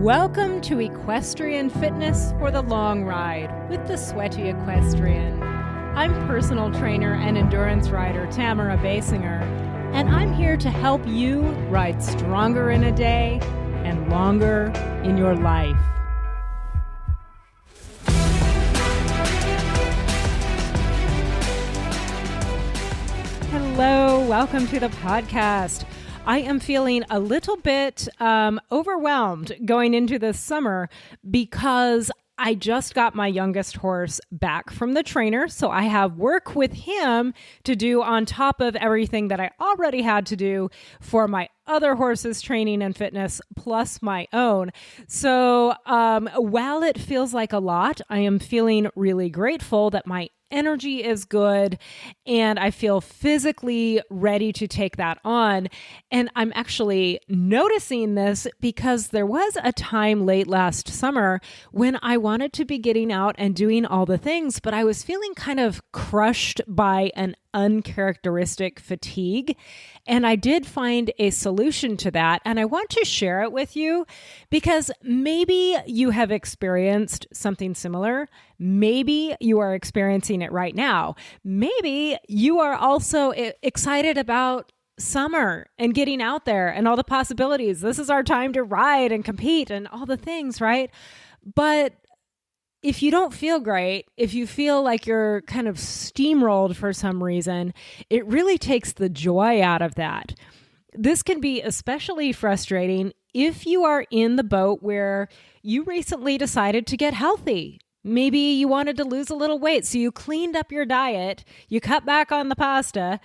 Welcome to Equestrian Fitness for the Long Ride with the Sweaty Equestrian. I'm personal trainer and endurance rider Tamara Baysinger, and I'm here to help you ride stronger in a day and longer in your life. Hello, welcome to the podcast. I am feeling a little bit overwhelmed going into this summer because I just got my youngest horse back from the trainer, so I have work with him to do on top of everything that I already had to do for my other horses' training and fitness, plus my own. So while it feels like a lot, I am feeling really grateful that my energy is good and I feel physically ready to take that on. And I'm actually noticing this because there was a time late last summer when I wanted to be getting out and doing all the things, but I was feeling kind of crushed by an uncharacteristic fatigue. And I did find a solution to that. And I want to share it with you because maybe you have experienced something similar. Maybe you are experiencing it right now. Maybe you are also excited about summer and getting out there and all the possibilities. This is our time to ride and compete and all the things, right? But if you don't feel great, if you feel like you're kind of steamrolled for some reason, it really takes the joy out of that. This can be especially frustrating if you are in the boat where you recently decided to get healthy. Maybe you wanted to lose a little weight, so you cleaned up your diet, you cut back on the pasta,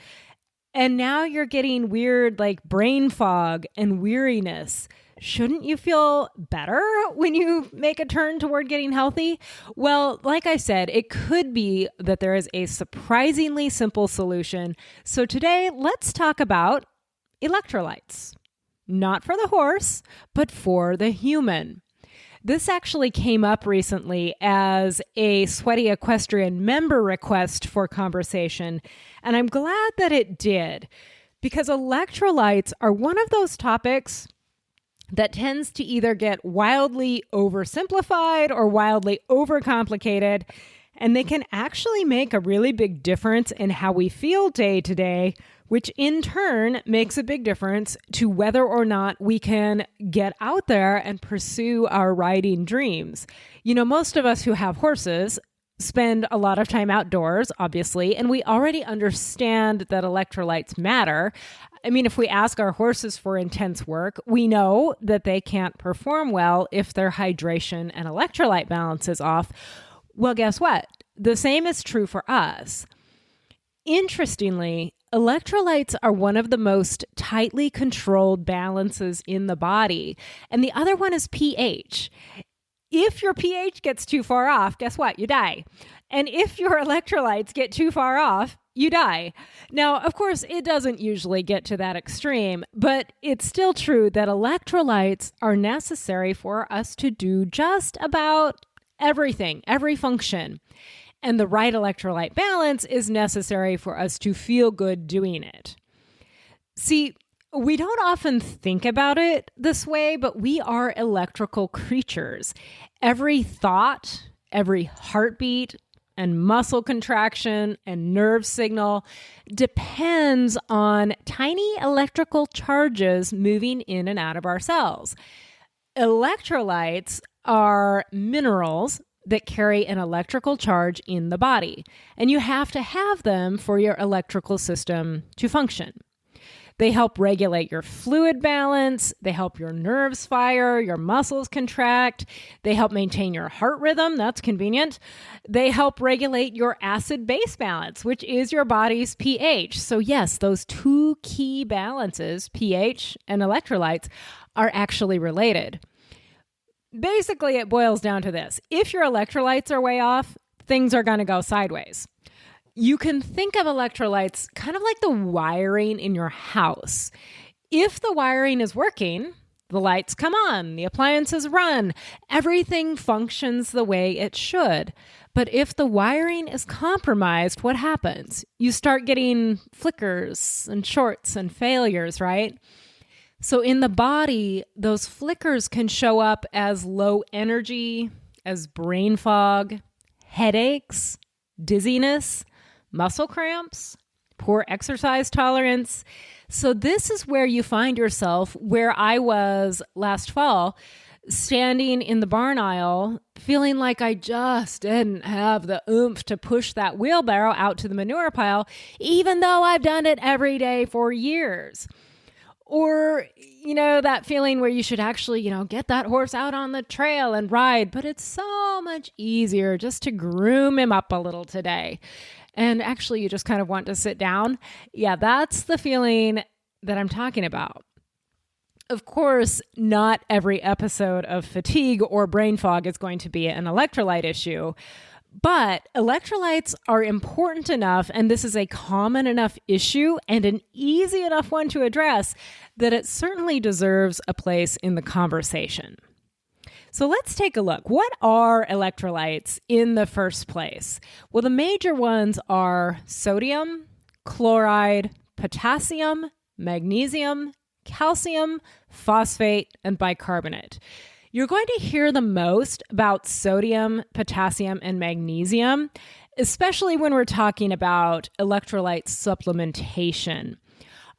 and now you're getting weird like brain fog and weariness. Shouldn't you feel better when you make a turn toward getting healthy? Well, like I said, it could be that there is a surprisingly simple solution. So today, let's talk about electrolytes. Not for the horse, but for the human. This actually came up recently as a Sweaty Equestrian member request for conversation, and I'm glad that it did, because electrolytes are one of those topics that tends to either get wildly oversimplified or wildly overcomplicated, and they can actually make a really big difference in how we feel day to day, which in turn makes a big difference to whether or not we can get out there and pursue our riding dreams. You know, most of us who have horses spend a lot of time outdoors, obviously, and we already understand that electrolytes matter. I mean, if we ask our horses for intense work, we know that they can't perform well if their hydration and electrolyte balance is off. Well, guess what? The same is true for us. Interestingly, electrolytes are one of the most tightly controlled balances in the body, and the other one is pH. If your pH gets too far off, guess what? You die. And if your electrolytes get too far off, you die. Now, of course, it doesn't usually get to that extreme, but it's still true that electrolytes are necessary for us to do just about everything, every function. And the right electrolyte balance is necessary for us to feel good doing it. See, we don't often think about it this way, but we are electrical creatures. Every thought, every heartbeat, and muscle contraction and nerve signal depends on tiny electrical charges moving in and out of our cells. Electrolytes are minerals that carry an electrical charge in the body, and you have to have them for your electrical system to function. They help regulate your fluid balance. They help your nerves fire, your muscles contract. They help maintain your heart rhythm. That's convenient. They help regulate your acid-base balance, which is your body's pH. So yes, those two key balances, pH and electrolytes, are actually related. Basically, it boils down to this. If your electrolytes are way off, things are going to go sideways. You can think of electrolytes kind of like the wiring in your house. If the wiring is working, the lights come on, the appliances run, everything functions the way it should. But if the wiring is compromised, what happens? You start getting flickers and shorts and failures, right? So in the body, those flickers can show up as low energy, as brain fog, headaches, dizziness, muscle cramps, poor exercise tolerance. So this is where you find yourself, where I was last fall, standing in the barn aisle, feeling like I just didn't have the oomph to push that wheelbarrow out to the manure pile, even though I've done it every day for years. Or, that feeling where you should actually, get that horse out on the trail and ride, but it's so much easier just to groom him up a little today. And actually, you just kind of want to sit down. Yeah, that's the feeling that I'm talking about. Of course, not every episode of fatigue or brain fog is going to be an electrolyte issue, but electrolytes are important enough, and this is a common enough issue and an easy enough one to address, that it certainly deserves a place in the conversation. So let's take a look. What are electrolytes in the first place? Well, the major ones are sodium, chloride, potassium, magnesium, calcium, phosphate, and bicarbonate. You're going to hear the most about sodium, potassium, and magnesium, especially when we're talking about electrolyte supplementation.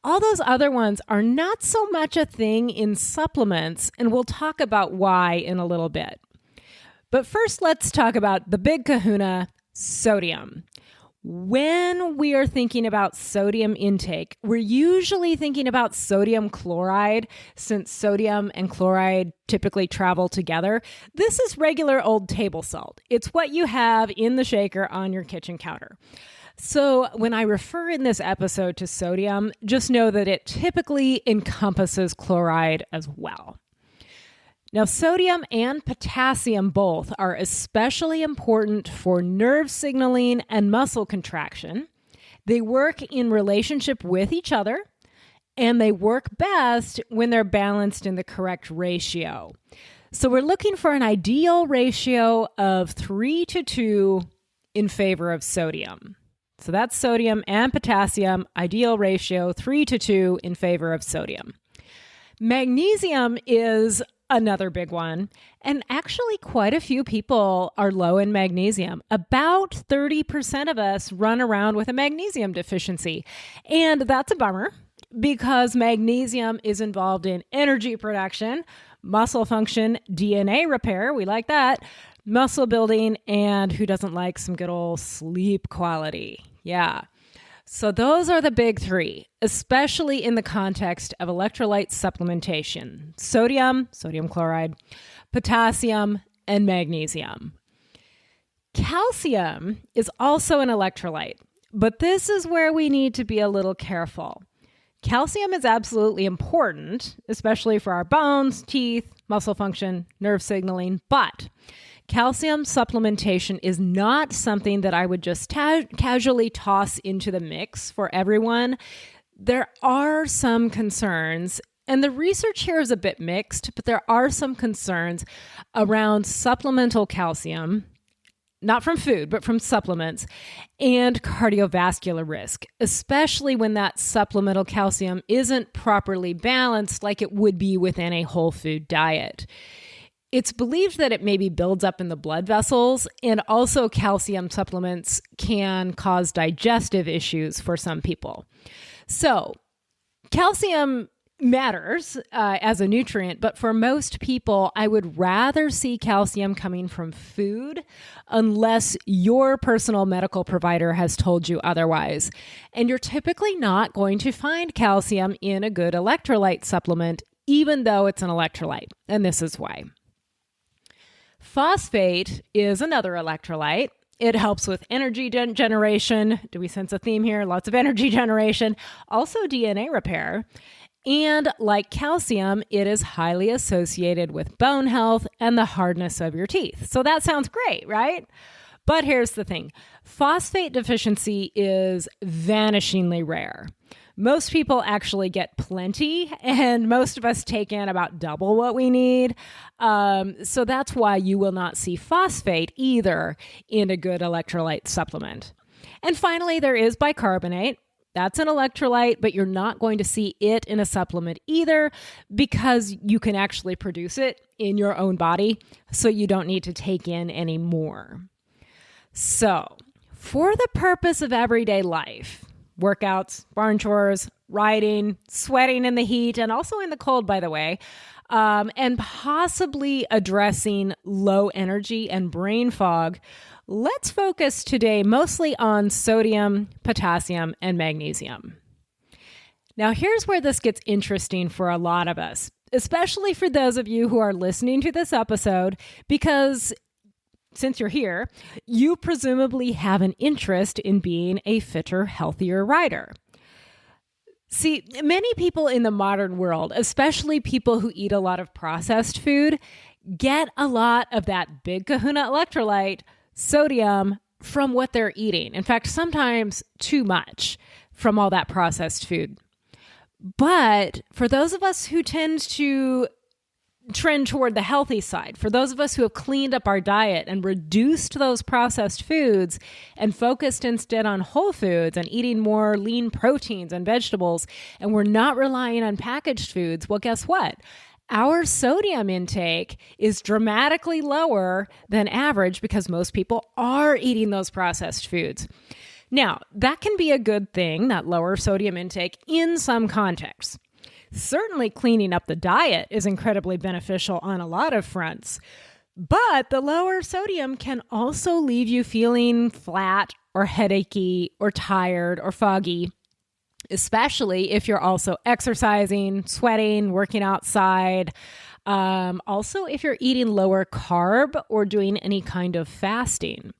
All those other ones are not so much a thing in supplements, and we'll talk about why in a little bit. But first, let's talk about the big kahuna, sodium. When we are thinking about sodium intake, we're usually thinking about sodium chloride, since sodium and chloride typically travel together. This is regular old table salt. It's what you have in the shaker on your kitchen counter. So when I refer in this episode to sodium, just know that it typically encompasses chloride as well. Now, sodium and potassium both are especially important for nerve signaling and muscle contraction. They work in relationship with each other, and they work best when they're balanced in the correct ratio. So we're looking for an ideal ratio of 3:2 in favor of sodium. So that's sodium and potassium, ideal ratio 3:2 in favor of sodium. Magnesium is another big one. And actually, quite a few people are low in magnesium. About 30% of us run around with a magnesium deficiency. And that's a bummer because magnesium is involved in energy production, muscle function, DNA repair. We like that. Muscle building, and who doesn't like some good old sleep quality? Yeah. So those are the big three, especially in the context of electrolyte supplementation: sodium, sodium chloride, potassium, and magnesium. Calcium is also an electrolyte, but this is where we need to be a little careful. Calcium is absolutely important, especially for our bones, teeth, muscle function, nerve signaling, but calcium supplementation is not something that I would just casually toss into the mix for everyone. There are some concerns, and the research here is a bit mixed, but there are some concerns around supplemental calcium, not from food, but from supplements, and cardiovascular risk, especially when that supplemental calcium isn't properly balanced like it would be within a whole food diet. It's believed that it maybe builds up in the blood vessels, and also calcium supplements can cause digestive issues for some people. So calcium matters as a nutrient, but for most people, I would rather see calcium coming from food unless your personal medical provider has told you otherwise. And you're typically not going to find calcium in a good electrolyte supplement, even though it's an electrolyte. And this is why. Phosphate is another electrolyte. It helps with energy generation. Do we sense a theme here? Lots of energy generation. Also DNA repair. And like calcium, it is highly associated with bone health and the hardness of your teeth. So that sounds great, right? But here's the thing. Phosphate deficiency is vanishingly rare. Most people actually get plenty, and most of us take in about double what we need. So that's why you will not see phosphate either in a good electrolyte supplement. And finally, there is bicarbonate. That's an electrolyte, but you're not going to see it in a supplement either because you can actually produce it in your own body, so you don't need to take in any more. So, for the purpose of everyday life, workouts, barn chores, riding, sweating in the heat, and also in the cold, by the way, and possibly addressing low energy and brain fog, let's focus today mostly on sodium, potassium, and magnesium. Now, here's where this gets interesting for a lot of us, especially for those of you who are listening to this episode, because since you're here, you presumably have an interest in being a fitter, healthier rider. See, many people in the modern world, especially people who eat a lot of processed food, get a lot of that big kahuna electrolyte, sodium, from what they're eating. In fact, sometimes too much from all that processed food. But for those of us who tend to trend toward the healthy side, for those of us who have cleaned up our diet and reduced those processed foods and focused instead on whole foods and eating more lean proteins and vegetables, and we're not relying on packaged foods, well, guess what? Our sodium intake is dramatically lower than average because most people are eating those processed foods. Now, that can be a good thing, that lower sodium intake, in some contexts. Certainly cleaning up the diet is incredibly beneficial on a lot of fronts, but the lower sodium can also leave you feeling flat or headachy or tired or foggy, especially if you're also exercising, sweating, working outside. Also, if you're eating lower carb or doing any kind of fasting.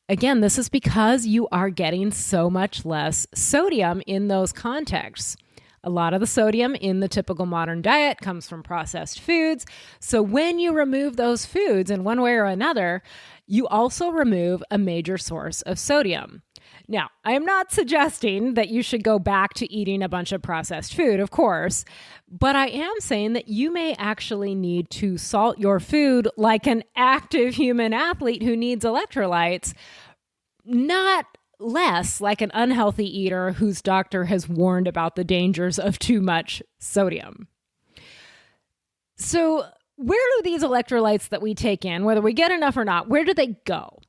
Again, this is because you are getting so much less sodium in those contexts. A lot of the sodium in the typical modern diet comes from processed foods. So when you remove those foods in one way or another, you also remove a major source of sodium. Now, I am not suggesting that you should go back to eating a bunch of processed food, of course, but I am saying that you may actually need to salt your food like an active human athlete who needs electrolytes, not less like an unhealthy eater whose doctor has warned about the dangers of too much sodium. So where do these electrolytes that we take in, whether we get enough or not, where do they go?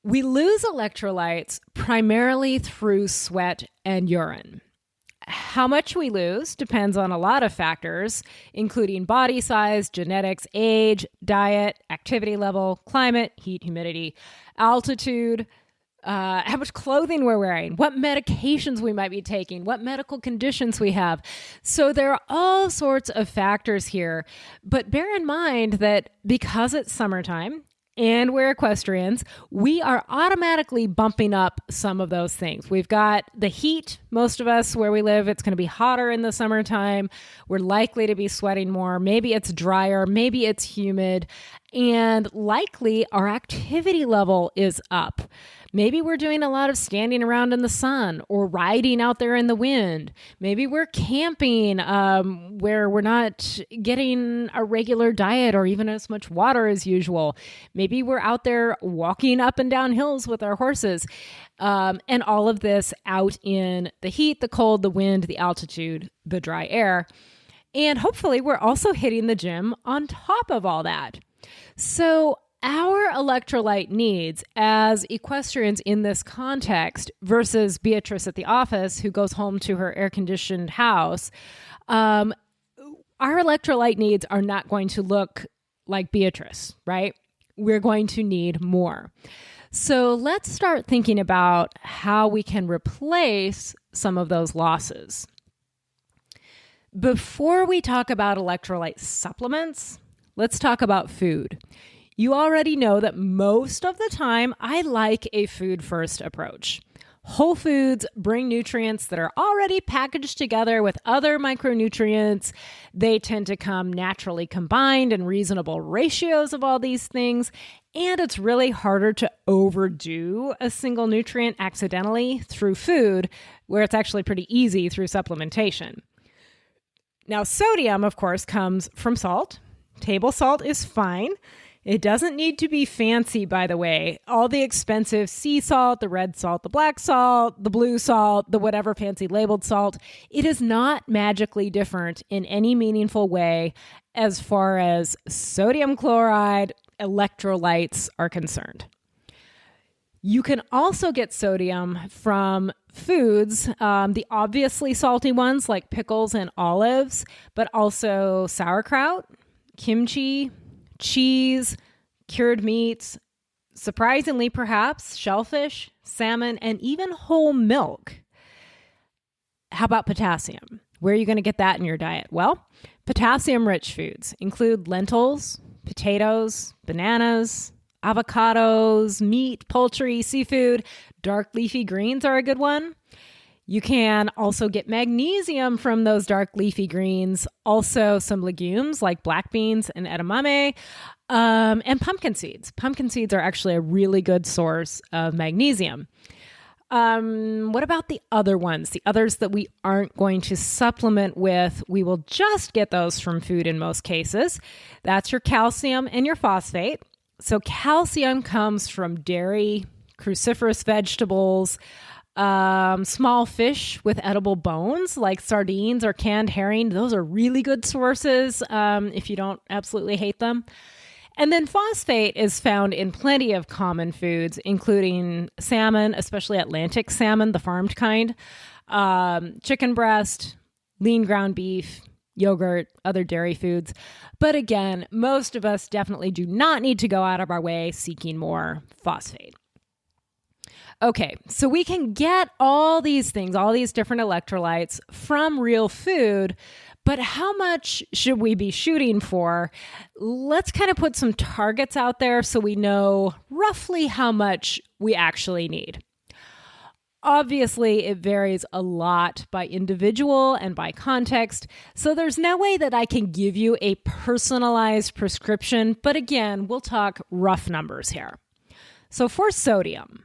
We lose electrolytes primarily through sweat and urine. How much we lose depends on a lot of factors, including body size, genetics, age, diet, activity level, climate, heat, humidity, altitude, how much clothing we're wearing, what medications we might be taking, what medical conditions we have. So there are all sorts of factors here, but bear in mind that because it's summertime and we're equestrians, we are automatically bumping up some of those things. We've got the heat, most of us where we live, it's going to be hotter in the summertime. We're likely to be sweating more. Maybe it's drier, maybe it's humid, and likely our activity level is up. Maybe we're doing a lot of standing around in the sun or riding out there in the wind. Maybe we're camping where we're not getting a regular diet or even as much water as usual. Maybe we're out there walking up and down hills with our horses. And all of this out in the heat, the cold, the wind, the altitude, the dry air. And hopefully we're also hitting the gym on top of all that. So our electrolyte needs as equestrians in this context versus Beatrice at the office who goes home to her air-conditioned house, our electrolyte needs are not going to look like Beatrice, right? We're going to need more. So let's start thinking about how we can replace some of those losses. Before we talk about electrolyte supplements, let's talk about food. You already know that most of the time I like a food-first approach. Whole foods bring nutrients that are already packaged together with other micronutrients. They tend to come naturally combined in reasonable ratios of all these things. And it's really harder to overdo a single nutrient accidentally through food, where it's actually pretty easy through supplementation. Now, sodium, of course, comes from salt. Table salt is fine. It doesn't need to be fancy, by the way. All the expensive sea salt, the red salt, the black salt, the blue salt, the whatever fancy labeled salt, it is not magically different in any meaningful way as far as sodium chloride, electrolytes are concerned. You can also get sodium from foods, the obviously salty ones like pickles and olives, but also sauerkraut, kimchi, cheese, cured meats, surprisingly perhaps, shellfish, salmon, and even whole milk. How about potassium? Where are you going to get that in your diet? Well, potassium-rich foods include lentils, potatoes, bananas, avocados, meat, poultry, seafood. Dark leafy greens are a good one. You can also get magnesium from those dark leafy greens. Also some legumes like black beans and edamame, and pumpkin seeds. Pumpkin seeds are actually a really good source of magnesium. What about the other ones? The others that we aren't going to supplement with, we will just get those from food in most cases. That's your calcium and your phosphate. So calcium comes from dairy, cruciferous vegetables, small fish with edible bones like sardines or canned herring. Those are really good sources if you don't absolutely hate them. And then phosphate is found in plenty of common foods, including salmon, especially Atlantic salmon, the farmed kind, chicken breast, lean ground beef, yogurt, other dairy foods. But again, most of us definitely do not need to go out of our way seeking more phosphate. Okay, so we can get all these things, all these different electrolytes from real food, but how much should we be shooting for? Let's kind of put some targets out there so we know roughly how much we actually need. Obviously, it varies a lot by individual and by context, so there's no way that I can give you a personalized prescription, but again, we'll talk rough numbers here. So for sodium,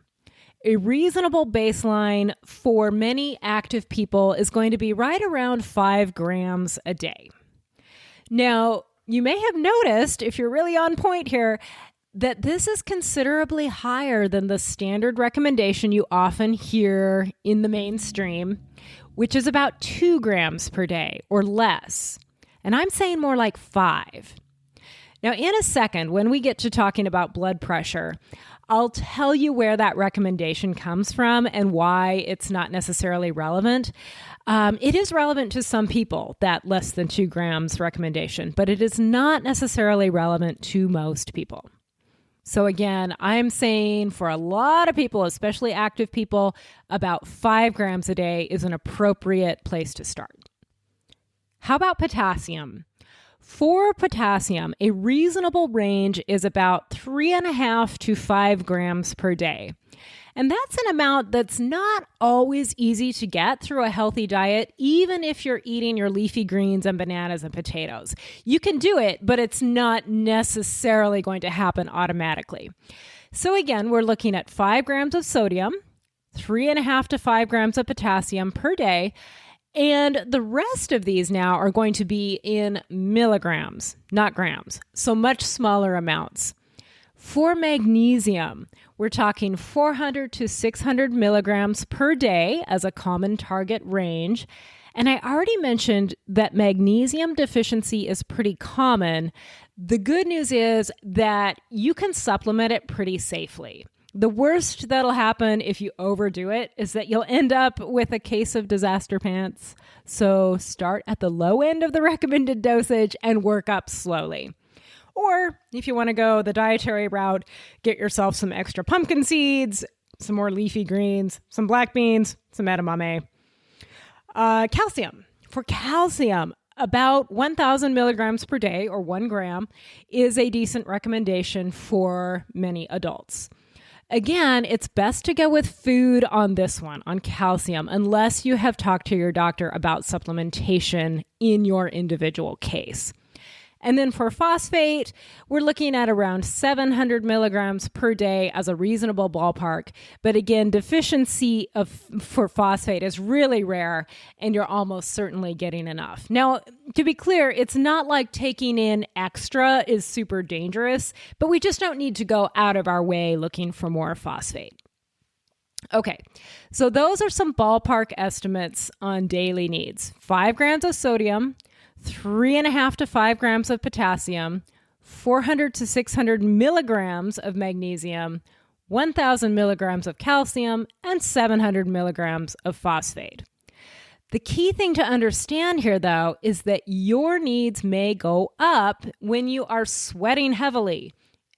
a reasonable baseline for many active people is going to be right around 5 grams a day. Now, you may have noticed, if you're really on point here, that this is considerably higher than the standard recommendation you often hear in the mainstream, which is about 2 grams per day or less. And I'm saying more like 5. Now, in a second, when we get to talking about blood pressure, I'll tell you where that recommendation comes from and why it's not necessarily relevant. It is relevant to some people, that less than 2 grams recommendation, but it is not necessarily relevant to most people. So again, I'm saying for a lot of people, especially active people, about 5 grams a day is an appropriate place to start. How about potassium? For potassium, a reasonable range is about 3.5 to 5 grams per day. And that's an amount that's not always easy to get through a healthy diet, even if you're eating your leafy greens and bananas and potatoes. You can do it, but it's not necessarily going to happen automatically. So again, we're looking at 5 grams of sodium, 3.5 to 5 grams of potassium per day, and the rest of these now are going to be in milligrams, not grams, so much smaller amounts. For magnesium, we're talking 400 to 600 milligrams per day as a common target range. And I already mentioned that magnesium deficiency is pretty common. The good news is that you can supplement it pretty safely. The worst that'll happen if you overdo it is that you'll end up with a case of disaster pants. So start at the low end of the recommended dosage and work up slowly. Or if you want to go the dietary route, get yourself some extra pumpkin seeds, some more leafy greens, some black beans, some edamame. Calcium. For calcium, about 1,000 milligrams per day, or 1 gram, is a decent recommendation for many adults. Again, it's best to go with food on this one, on calcium, unless you have talked to your doctor about supplementation in your individual case. And then for phosphate, we're looking at around 700 milligrams per day as a reasonable ballpark. But again, deficiency for phosphate is really rare, and you're almost certainly getting enough. Now, to be clear, it's not like taking in extra is super dangerous, but we just don't need to go out of our way looking for more phosphate. Okay, so those are some ballpark estimates on daily needs. 5 grams of sodium, 3.5 to 5 grams of potassium, 400 to 600 milligrams of magnesium, 1,000 milligrams of calcium, and 700 milligrams of phosphate. The key thing to understand here, though, is that your needs may go up when you are sweating heavily,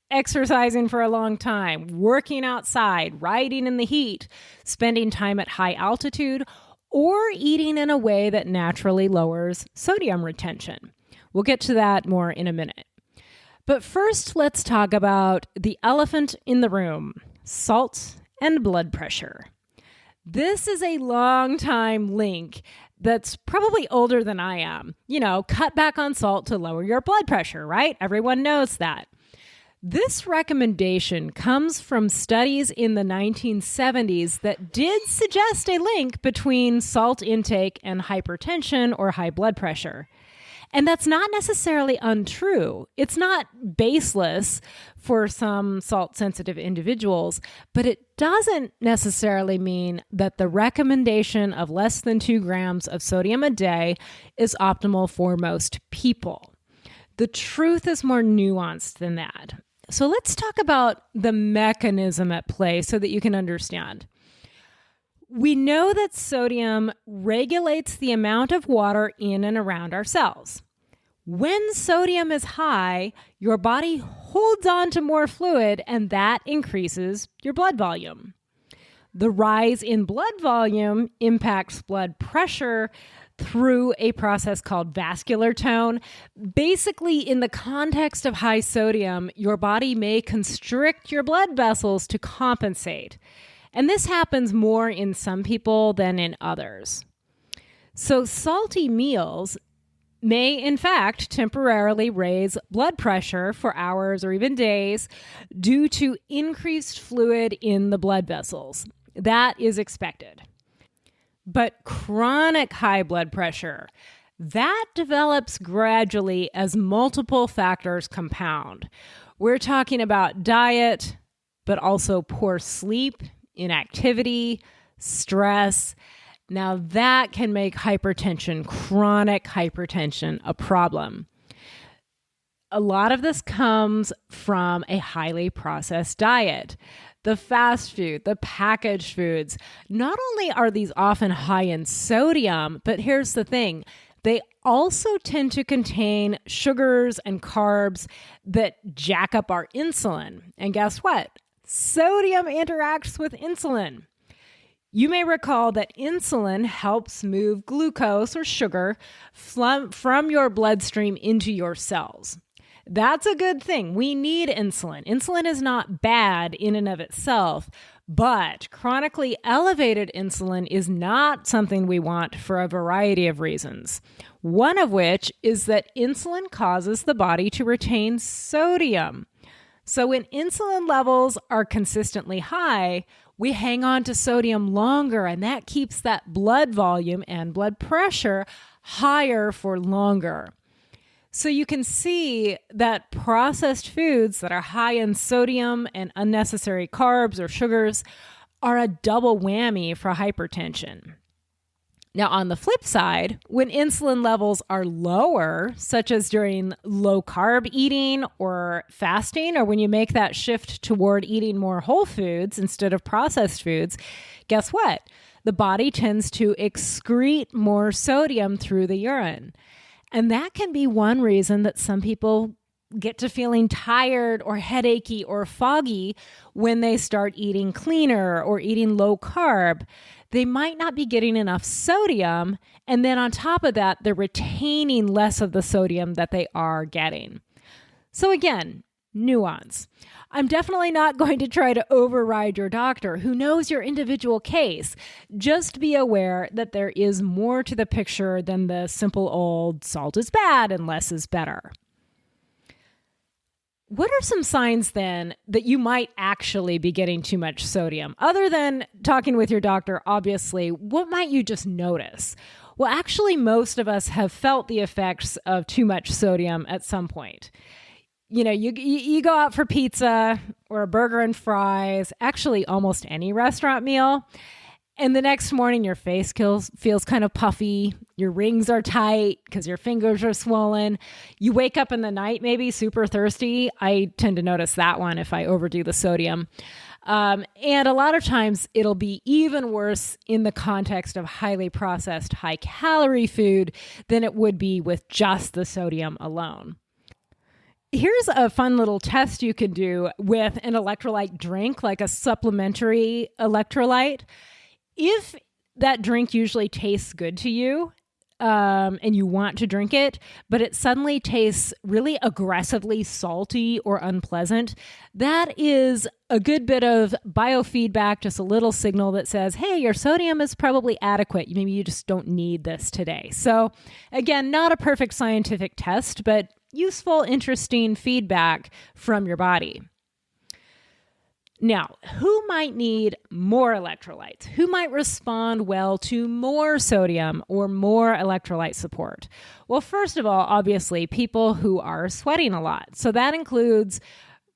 exercising for a long time, working outside, riding in the heat, spending time at high altitude, or eating in a way that naturally lowers sodium retention. We'll get to that more in a minute. But first, let's talk about the elephant in the room, salt and blood pressure. This is a long time link that's probably older than I am. Cut back on salt to lower your blood pressure, right? Everyone knows that. This recommendation comes from studies in the 1970s that did suggest a link between salt intake and hypertension or high blood pressure. And that's not necessarily untrue. It's not baseless for some salt-sensitive individuals, but it doesn't necessarily mean that the recommendation of less than 2 grams of sodium a day is optimal for most people. The truth is more nuanced than that. So let's talk about the mechanism at play so that you can understand. We know that sodium regulates the amount of water in and around our cells. When sodium is high, your body holds on to more fluid, and that increases your blood volume. The rise in blood volume impacts blood pressure through a process called vascular tone. Basically, in the context of high sodium, your body may constrict your blood vessels to compensate. And this happens more in some people than in others. So salty meals may, in fact, temporarily raise blood pressure for hours or even days due to increased fluid in the blood vessels. That is expected. But chronic high blood pressure, that develops gradually as multiple factors compound. We're talking about diet, but also poor sleep, inactivity, stress. Now that can make hypertension, chronic hypertension, a problem. A lot of this comes from a highly processed diet. The fast food, the packaged foods, not only are these often high in sodium, but here's the thing, they also tend to contain sugars and carbs that jack up our insulin. And guess what? Sodium interacts with insulin. You may recall that insulin helps move glucose or sugar from your bloodstream into your cells. That's a good thing. We need insulin. Insulin is not bad in and of itself, but chronically elevated insulin is not something we want for a variety of reasons. One of which is that insulin causes the body to retain sodium. So when insulin levels are consistently high, we hang on to sodium longer, and that keeps that blood volume and blood pressure higher for longer. So you can see that processed foods that are high in sodium and unnecessary carbs or sugars are a double whammy for hypertension. Now, on the flip side, when insulin levels are lower, such as during low carb eating or fasting, or when you make that shift toward eating more whole foods instead of processed foods, guess what? The body tends to excrete more sodium through the urine. And that can be one reason that some people get to feeling tired or headachy or foggy when they start eating cleaner or eating low carb. They might not be getting enough sodium, and then on top of that, they're retaining less of the sodium that they are getting. So again, nuance. I'm definitely not going to try to override your doctor who knows your individual case. Just be aware that there is more to the picture than the simple old salt is bad and less is better. What are some signs then that you might actually be getting too much sodium? Other than talking with your doctor, obviously, what might you just notice? Well, actually, most of us have felt the effects of too much sodium at some point. You know, you go out for pizza or a burger and fries, actually almost any restaurant meal, and the next morning your face feels kind of puffy, your rings are tight because your fingers are swollen. You wake up in the night maybe super thirsty. I tend to notice that one if I overdo the sodium. And a lot of times it'll be even worse in the context of highly processed, high-calorie food than it would be with just the sodium alone. Here's a fun little test you can do with an electrolyte drink, like a supplementary electrolyte. If that drink usually tastes good to you, and you want to drink it, but it suddenly tastes really aggressively salty or unpleasant, that is a good bit of biofeedback, just a little signal that says, hey, your sodium is probably adequate. Maybe you just don't need this today. So again, not a perfect scientific test, but useful, interesting feedback from your body. Now, who might need more electrolytes? Who might respond well to more sodium or more electrolyte support? Well, first of all, obviously, people who are sweating a lot. So that includes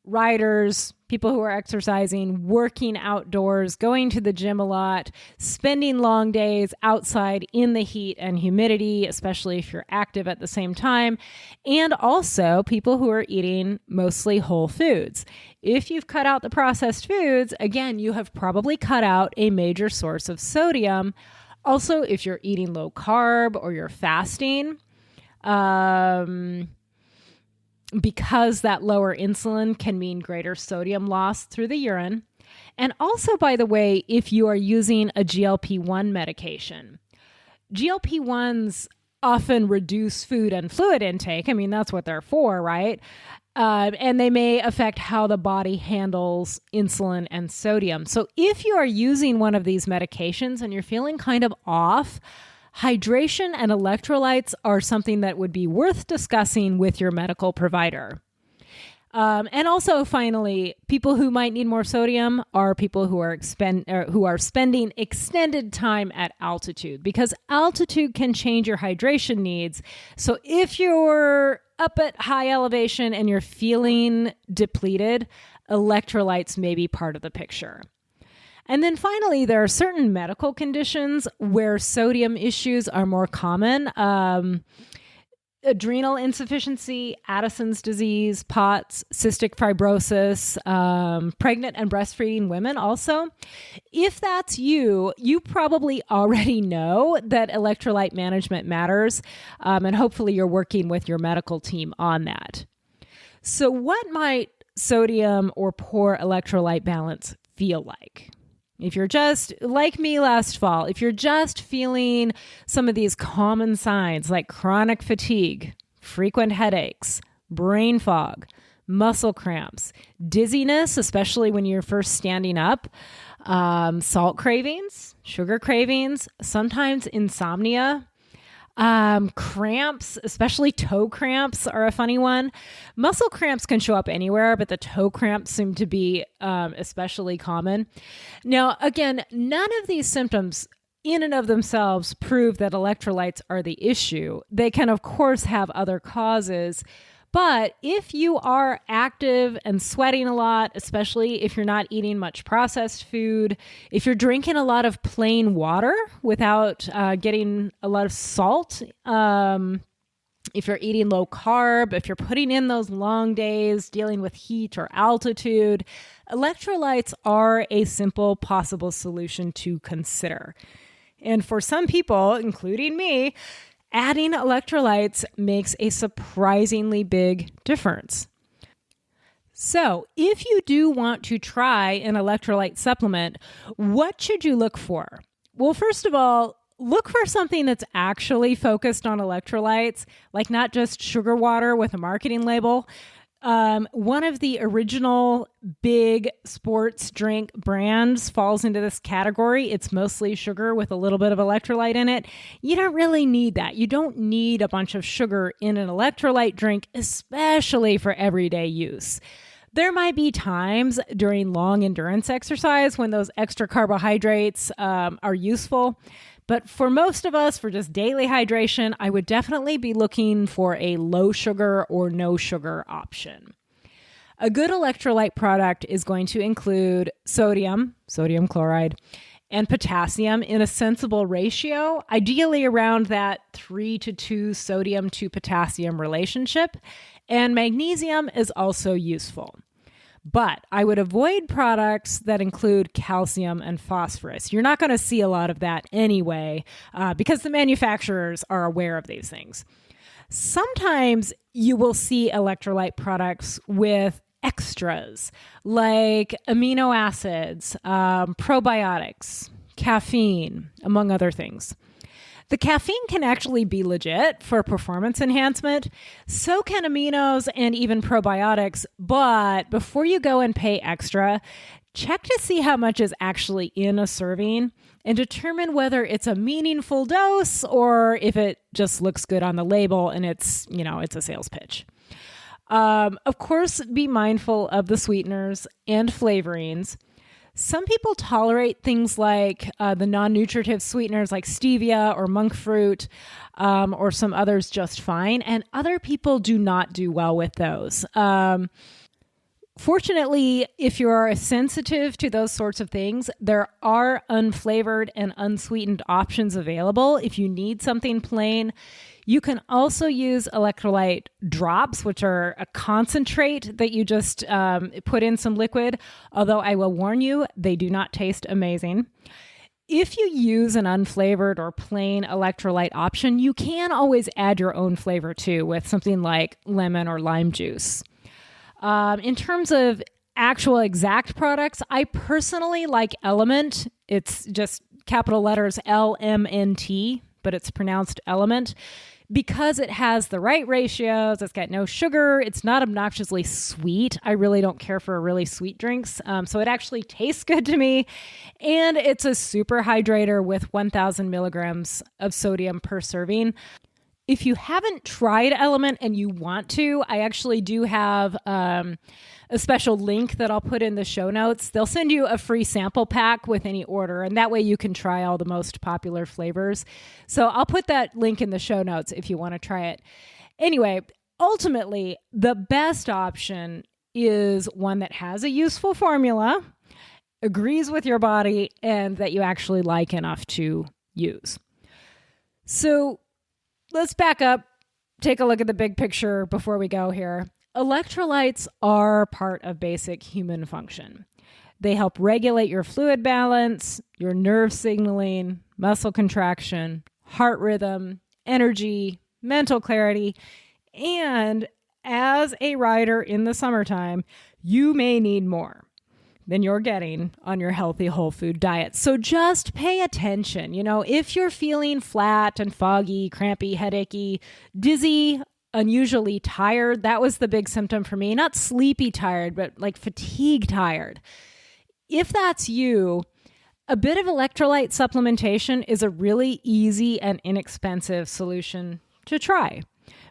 riders, people who are exercising, working outdoors, going to the gym a lot, spending long days outside in the heat and humidity, especially if you're active at the same time, and also people who are eating mostly whole foods. If you've cut out the processed foods, again, you have probably cut out a major source of sodium. Also, if you're eating low carb or you're fasting, because that lower insulin can mean greater sodium loss through the urine. And also, by the way, if you are using a GLP-1 medication. GLP-1s often reduce food and fluid intake. I mean, that's what they're for, right? And they may affect how the body handles insulin and sodium. So if you are using one of these medications and you're feeling kind of off, hydration and electrolytes are something that would be worth discussing with your medical provider. And also, finally, people who might need more sodium are people who are spending extended time at altitude, because altitude can change your hydration needs. So if you're up at high elevation and you're feeling depleted, electrolytes may be part of the picture. And then finally, there are certain medical conditions where sodium issues are more common. Adrenal insufficiency, Addison's disease, POTS, cystic fibrosis, pregnant and breastfeeding women also. If that's you, you probably already know that electrolyte management matters, and hopefully you're working with your medical team on that. So what might sodium or poor electrolyte balance feel like? If you're just like me last fall, if you're just feeling some of these common signs like chronic fatigue, frequent headaches, brain fog, muscle cramps, dizziness, especially when you're first standing up, salt cravings, sugar cravings, sometimes insomnia, cramps, especially toe cramps are a funny one. Muscle cramps can show up anywhere, but the toe cramps seem to be especially common. Now, again, none of these symptoms in and of themselves prove that electrolytes are the issue. They can, of course, have other causes. But if you are active and sweating a lot, especially if you're not eating much processed food, if you're drinking a lot of plain water without getting a lot of salt, if you're eating low carb, if you're putting in those long days dealing with heat or altitude, electrolytes are a simple possible solution to consider. And for some people, including me, adding electrolytes makes a surprisingly big difference. So, if you do want to try an electrolyte supplement, what should you look for? Well, first of all, look for something that's actually focused on electrolytes, like not just sugar water with a marketing label. One of the original big sports drink brands falls into this category. It's mostly sugar with a little bit of electrolyte in it. You don't really need that. You don't need a bunch of sugar in an electrolyte drink, especially for everyday use. There might be times during long endurance exercise when those extra carbohydrates are useful. But for most of us, for just daily hydration, I would definitely be looking for a low sugar or no sugar option. A good electrolyte product is going to include sodium chloride, and potassium in a sensible ratio, ideally around that 3-to-2 sodium to potassium relationship. And magnesium is also useful. But I would avoid products that include calcium and phosphorus. You're not going to see a lot of that anyway, because the manufacturers are aware of these things. Sometimes you will see electrolyte products with extras like amino acids, probiotics, caffeine, among other things. The caffeine can actually be legit for performance enhancement. So can aminos and even probiotics. But before you go and pay extra, check to see how much is actually in a serving and determine whether it's a meaningful dose or if it just looks good on the label and it's a sales pitch. Of course, be mindful of the sweeteners and flavorings. Some people tolerate things like the non-nutritive sweeteners like stevia or monk fruit, or some others just fine, and other people do not do well with those. Fortunately, if you're sensitive to those sorts of things, there are unflavored and unsweetened options available if you need something plain. You can also use electrolyte drops, which are a concentrate that you just put in some liquid, although I will warn you, they do not taste amazing. If you use an unflavored or plain electrolyte option, you can always add your own flavor too with something like lemon or lime juice. In terms of actual exact products, I personally like Element. It's just capital letters LMNT, but it's pronounced Element. Because it has the right ratios, it's got no sugar, it's not obnoxiously sweet. I really don't care for really sweet drinks, so it actually tastes good to me. And it's a super hydrator with 1,000 milligrams of sodium per serving. If you haven't tried Element and you want to, I actually do have a special link that I'll put in the show notes. They'll send you a free sample pack with any order, and that way you can try all the most popular flavors. So I'll put that link in the show notes if you want to try it. Anyway, ultimately, the best option is one that has a useful formula, agrees with your body, and that you actually like enough to use. So let's back up, take a look at the big picture before we go here. Electrolytes are part of basic human function. They help regulate your fluid balance, your nerve signaling, muscle contraction, heart rhythm, energy, mental clarity, and as a rider in the summertime, you may need more than you're getting on your healthy whole food diet. So just pay attention. If you're feeling flat and foggy, crampy, headachy, dizzy, unusually tired, that was the big symptom for me. Not sleepy tired, but like fatigue tired. If that's you, a bit of electrolyte supplementation is a really easy and inexpensive solution to try.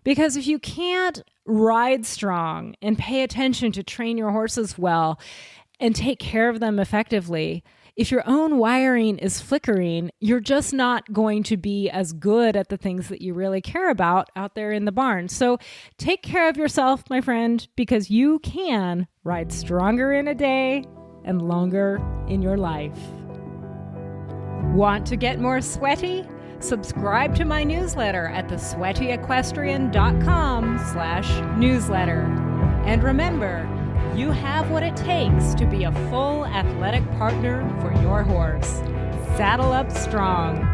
Because if you can't ride strong and pay attention to train your horses well and take care of them effectively, if your own wiring is flickering, you're just not going to be as good at the things that you really care about out there in the barn. So take care of yourself, my friend, because you can ride stronger in a day and longer in your life. Want to get more sweaty? Subscribe to my newsletter at thesweatyequestrian.com/newsletter. And remember, you have what it takes to be a full athletic partner for your horse. Saddle up strong.